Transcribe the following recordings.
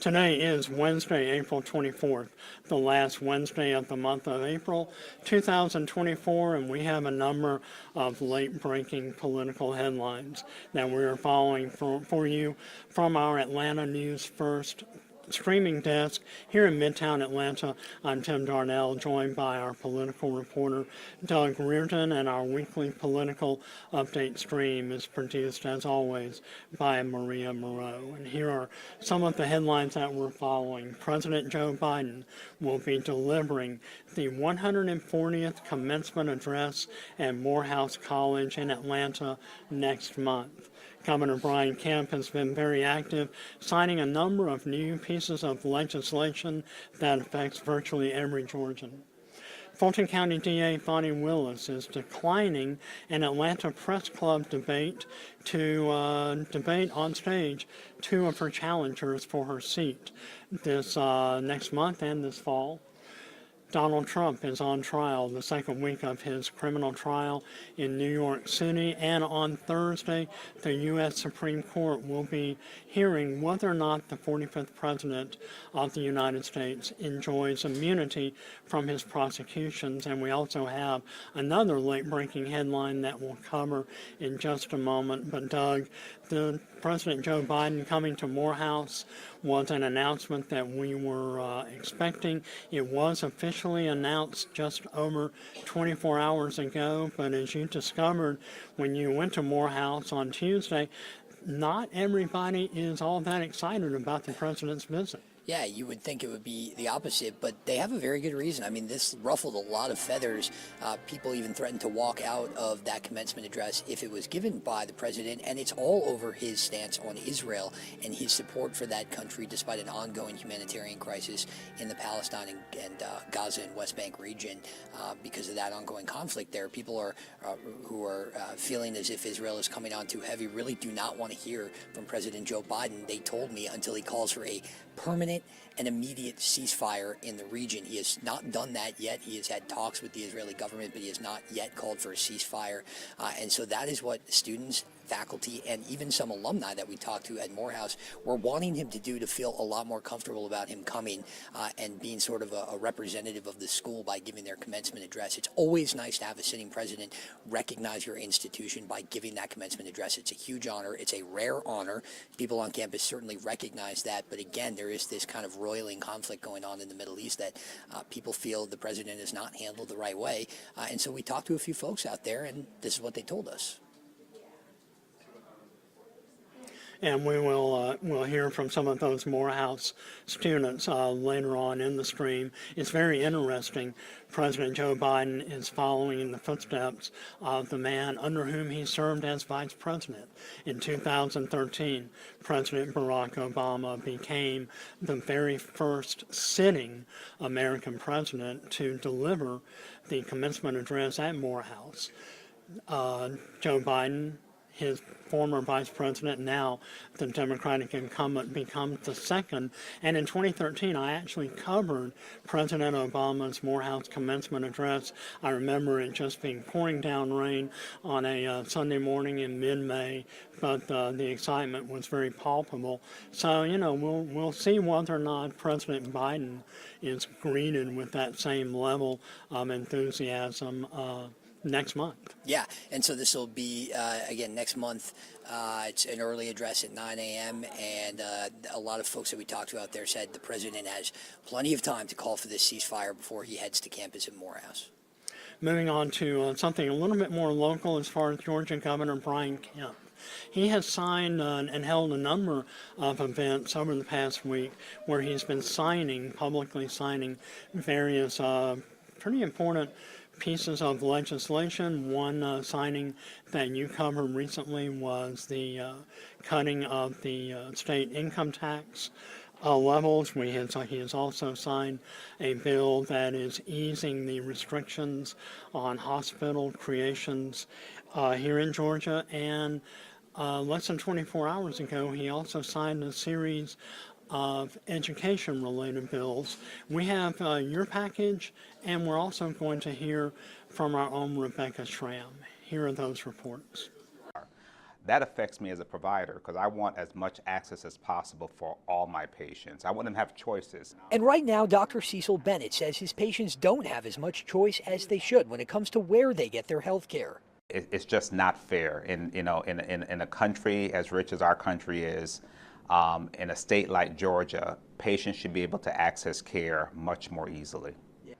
Today is Wednesday, April 24th, the last Wednesday of the month of April 2024, and we have a number of late-breaking political headlines that we are following for you from our Atlanta News First streaming desk here in Midtown Atlanta. I'm Tim Darnell, joined by our political reporter Doug Reardon, and our weekly political update stream is produced, as always, by Maria Moreau. And here are some of the headlines that we're following. President Joe Biden will be delivering the 140th commencement address at Morehouse College in Atlanta next month. Governor Kemp has been very active, signing a number of new pieces of legislation that affects virtually every Georgian. Fulton County DA Fani Willis is declining an Atlanta Press Club debate to debate on stage two of her challengers for her seat this next month and this fall. Donald Trump is on trial the second week of his criminal trial in New York City, and on Thursday, the U.S. Supreme Court will be hearing whether or not the 45th President of the United States enjoys immunity from his prosecutions. And we also have another late-breaking headline that we'll cover in just a moment. But Doug, the President Joe Biden coming to Morehouse was an announcement that we were expecting. It was officially announced just over 24 hours ago, but as you discovered when you went to Morehouse on Tuesday, not everybody is all that excited about the president's visit. Yeah, you would think it would be the opposite, but they have a very good reason. I mean, this ruffled a lot of feathers. People even threatened to walk out of that commencement address if it was given by the president, and it's all over his stance on Israel and his support for that country despite an ongoing humanitarian crisis in the Palestine and Gaza and West Bank region because of that ongoing conflict there. People who are feeling as if Israel is coming on too heavy really do not want to hear from President Joe Biden. They told me until he calls for a permanent and immediate ceasefire in the region. He has not done that yet. He has had talks with the Israeli government, but he has not yet called for a ceasefire. And so that is what students, faculty, and even some alumni that we talked to at Morehouse were wanting him to do to feel a lot more comfortable about him coming and being sort of a representative of the school by giving their commencement address. It's always nice to have a sitting president recognize your institution by giving that commencement address. It's a huge honor. It's a rare honor. People on campus certainly recognize that. But again, there is this kind of roiling conflict going on in the Middle East that people feel the president has not handled the right way. And so we talked to a few folks out there, and this is what they told us. And we will we'll hear from some of those Morehouse students later on in the stream. It's very interesting. President Joe Biden is following in the footsteps of the man under whom he served as vice president. In 2013, President Barack Obama became the very first sitting American president to deliver the commencement address at Morehouse. Joe Biden, his former vice president, now the Democratic incumbent, becomes the second. And in 2013, I actually covered President Obama's Morehouse commencement address. I remember it just being pouring down rain on a Sunday morning in mid-May, but the excitement was very palpable. So, you know, we'll see whether or not President Biden is greeted with that same level of enthusiasm next month. Yeah, and so this will be, again, next month. It's an early address at 9 a.m., and a lot of folks that we talked to out there said the president has plenty of time to call for this ceasefire before he heads to campus at Morehouse. Moving on to something a little bit more local as far as Georgia Governor Kemp. He has signed and held a number of events over the past week where he's been publicly signing various pretty important pieces of legislation. One signing that you covered recently was the cutting of the state income tax levels. He has also signed a bill that is easing the restrictions on hospital creations here in Georgia. And less than 24 hours ago, he also signed a series of education-related bills. We have your package, and we're also going to hear from our own Rebecca Schramm. Here are those reports. That affects me as a provider because I want as much access as possible for all my patients. I want them to have choices. And right now, Dr. Cecil Bennett says his patients don't have as much choice as they should when it comes to where they get their health care. It's just not fair. In a country as rich as our country is, in a state like Georgia, patients should be able to access care much more easily.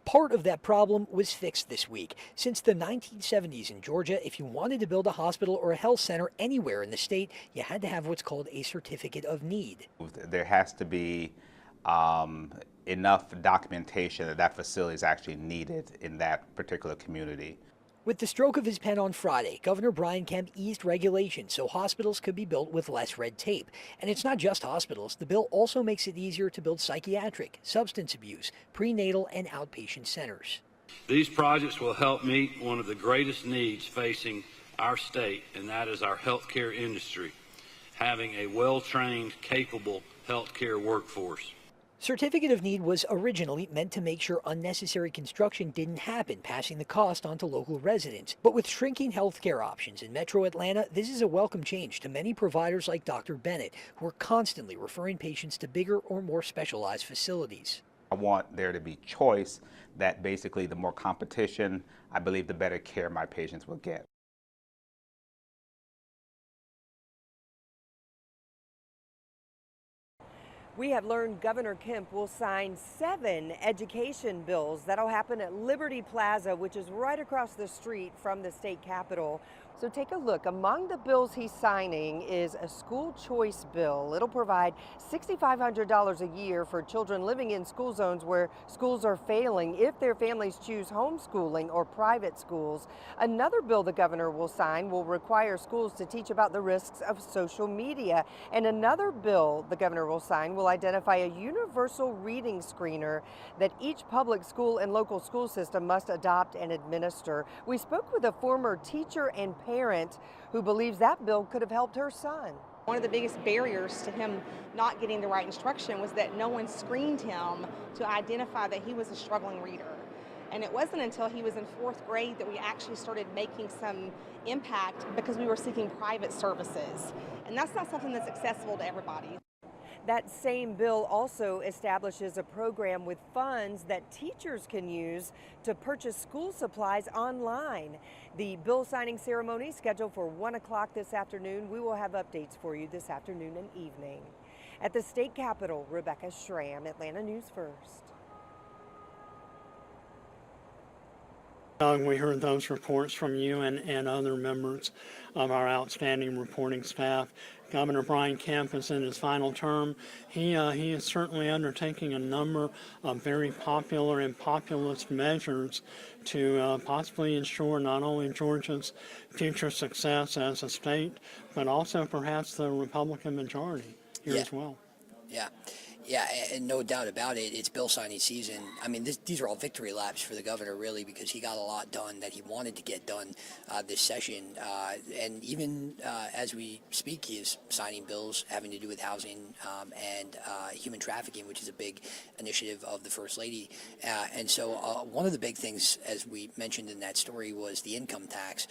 Part of that problem was fixed this week. Since the 1970s in Georgia, if you wanted to build a hospital or a health center anywhere in the state, you had to have what's called a certificate of need. There has to be enough documentation that that facility is actually needed in that particular community. With the stroke of his pen on Friday, Governor Brian Kemp eased regulations so hospitals could be built with less red tape. And it's not just hospitals. The bill also makes it easier to build psychiatric, substance abuse, prenatal, and outpatient centers. These projects will help meet one of the greatest needs facing our state, and that is our healthcare industry, having a well-trained, capable healthcare workforce. Certificate of Need was originally meant to make sure unnecessary construction didn't happen, passing the cost on to local residents. But with shrinking healthcare options in Metro Atlanta, this is a welcome change to many providers like Dr. Bennett, who are constantly referring patients to bigger or more specialized facilities. I want there to be choice, that basically the more competition, I believe the better care my patients will get. We have learned Governor Kemp will sign 7 education bills. That'll happen at Liberty Plaza, which is right across the street from the state capitol. So take a look. Among the bills he's signing is a school choice bill. It'll provide $6,500 a year for children living in school zones where schools are failing if their families choose homeschooling or private schools. Another bill the governor will sign will require schools to teach about the risks of social media. And another bill the governor will sign will identify a universal reading screener that each public school and local school system must adopt and administer. We spoke with a former teacher and parent who believes that bill could have helped her son. One of the biggest barriers to him not getting the right instruction was that no one screened him to identify that he was a struggling reader. And it wasn't until he was in 4th grade that we actually started making some impact because we were seeking private services. And that's not something that's accessible to everybody. That same bill also establishes a program with funds that teachers can use to purchase school supplies online. The bill signing ceremony is scheduled for 1 o'clock this afternoon. We will have updates for you this afternoon and evening. At the state capitol, Rebecca Schramm, Atlanta News First. Doug, we heard those reports from you and other members of our outstanding reporting staff. Governor Brian Kemp is in his final term. He is certainly undertaking a number of very popular and populist measures to possibly ensure not only Georgia's future success as a state, but also perhaps the Republican majority here as well. Yeah, and no doubt about it, it's bill signing season. I mean, these are all victory laps for the governor, really, because he got a lot done that he wanted to get done this session. And even as we speak, he is signing bills having to do with housing and human trafficking, which is a big initiative of the First Lady. And so one of the big things, as we mentioned in that story, was the income tax.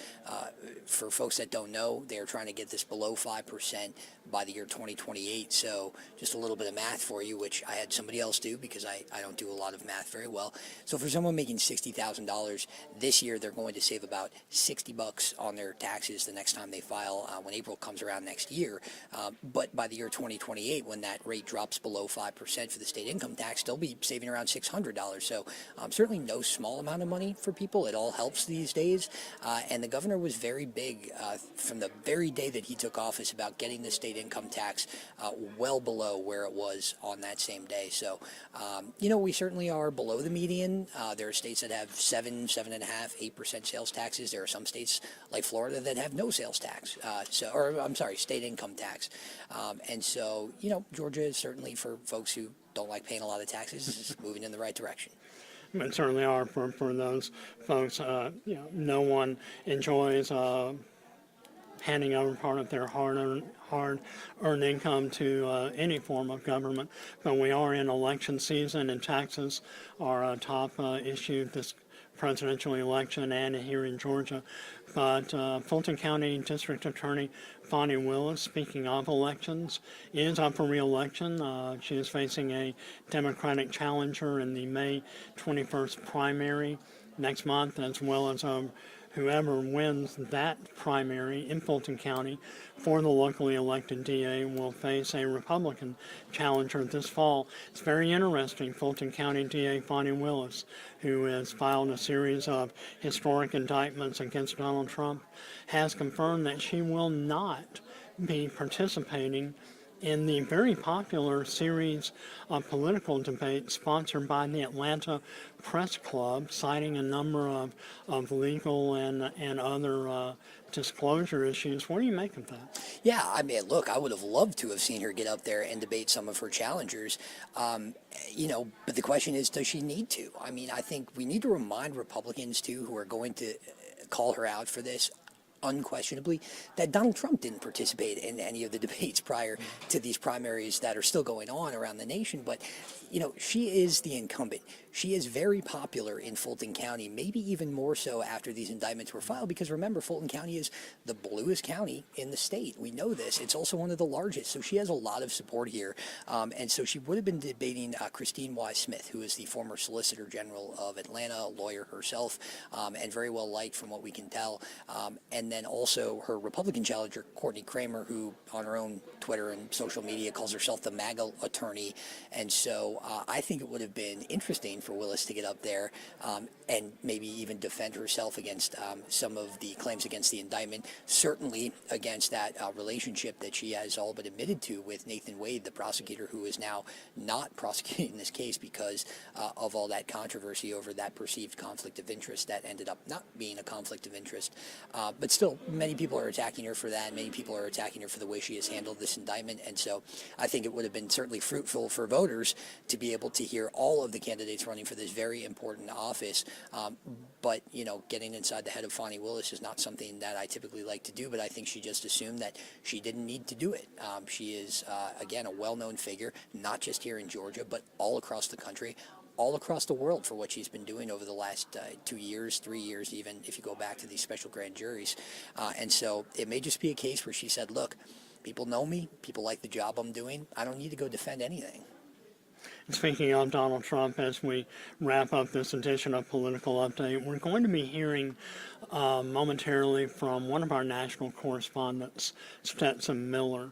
For folks that don't know, they're trying to get this below 5% by the year 2028. So just a little bit of math for you, which I had somebody else do because I don't do a lot of math very well. So for someone making $60,000 this year, they're going to save about $60 on their taxes the next time they file when April comes around next year. But by the year 2028, when that rate drops below 5% for the state income tax, they'll be saving around $600. So certainly no small amount of money for people. It all helps these days. And the governor was very big from the very day that he took office about getting the state income tax well below where it was on that same day. So, we certainly are below the median. There are states that have 7.5%, 8% sales taxes. There are some states like Florida that have no sales tax. State income tax. And so, Georgia is certainly, for folks who don't like paying a lot of taxes, is moving in the right direction. But certainly are for those folks. No one enjoys handing over part of their hard-earned income to any form of government. But we are in election season, and taxes are a top issue presidential election and here in Georgia. But Fulton County District Attorney Fani Willis, speaking of elections, is up for re-election. She is facing a Democratic challenger in the May 21st primary next month, as well as whoever wins that primary in Fulton County for the locally elected DA will face a Republican challenger this fall. It's very interesting. Fulton County DA Fani Willis, who has filed a series of historic indictments against Donald Trump, has confirmed that she will not be participating in the very popular series of political debates sponsored by the Atlanta Press Club, citing a number of legal and other disclosure issues. What do you make of that? Yeah, I mean, look, I would have loved to have seen her get up there and debate some of her challengers. But the question is, does she need to? I mean, I think we need to remind Republicans, too, who are going to call her out for this, unquestionably, that Donald Trump didn't participate in any of the debates prior to these primaries that are still going on around the nation. But, she is the incumbent. She is very popular in Fulton County, maybe even more so after these indictments were filed, because remember, Fulton County is the bluest county in the state. We know this. It's also one of the largest, so she has a lot of support here. And so she would have been debating Christine Y. Smith, who is the former Solicitor General of Atlanta, a lawyer herself, and very well liked from what we can tell. And then also her Republican challenger, Courtney Kramer, who on her own Twitter and social media calls herself the MAGA attorney. And so I think it would have been interesting for Willis to get up there and maybe even defend herself against some of the claims against the indictment, certainly against that relationship that she has all but admitted to with Nathan Wade, the prosecutor who is now not prosecuting this case because of all that controversy over that perceived conflict of interest that ended up not being a conflict of interest. But still, many people are attacking her for that. Many people are attacking her for the way she has handled this indictment. And so I think it would have been certainly fruitful for voters to be able to hear all of the candidates running for this very important office. But, getting inside the head of Fani Willis is not something that I typically like to do, but I think she just assumed that she didn't need to do it. She is, again, a well-known figure, not just here in Georgia, but all across the country, all across the world for what she's been doing over the last 2 years, 3 years, even if you go back to these special grand juries. And so it may just be a case where she said, look, people know me, people like the job I'm doing, I don't need to go defend anything. Speaking of Donald Trump, as we wrap up this edition of Political Update, we're going to be hearing momentarily from one of our national correspondents, Stetson Miller,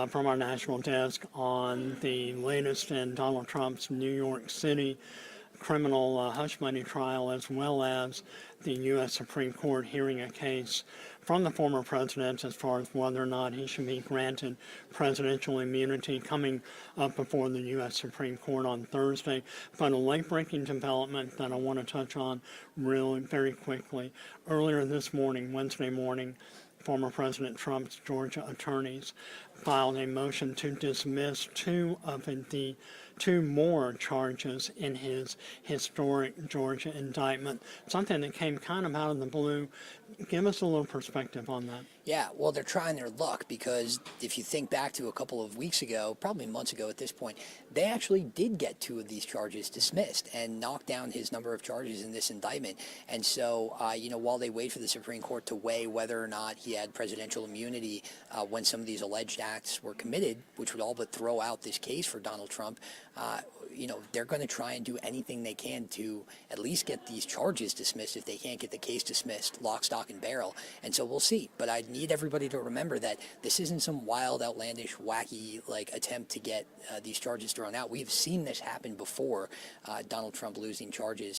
from our national desk on the latest in Donald Trump's New York City criminal hush money trial, as well as the U.S. Supreme Court hearing a case from the former president as far as whether or not he should be granted presidential immunity, coming up before the U.S. Supreme Court on Thursday. But a late-breaking development that I want to touch on really very quickly. Earlier this morning, Wednesday morning, former President Trump's Georgia attorneys filed a motion to dismiss two more charges in his historic Georgia indictment, something that came kind of out of the blue. Give us a little perspective on that. Yeah, well, they're trying their luck because if you think back to a couple of weeks ago, probably months ago at this point, they actually did get 2 of these charges dismissed and knocked down his number of charges in this indictment. And so, while they wait for the Supreme Court to weigh whether or not he had presidential immunity when some of these alleged acts were committed, which would all but throw out this case for Donald Trump, they're going to try and do anything they can to at least get these charges dismissed if they can't get the case dismissed, lock, stock, and barrel. And so we'll see. But I need everybody to remember that this isn't some wild, outlandish, wacky attempt to get these charges thrown out. We've seen this happen before, Donald Trump losing charges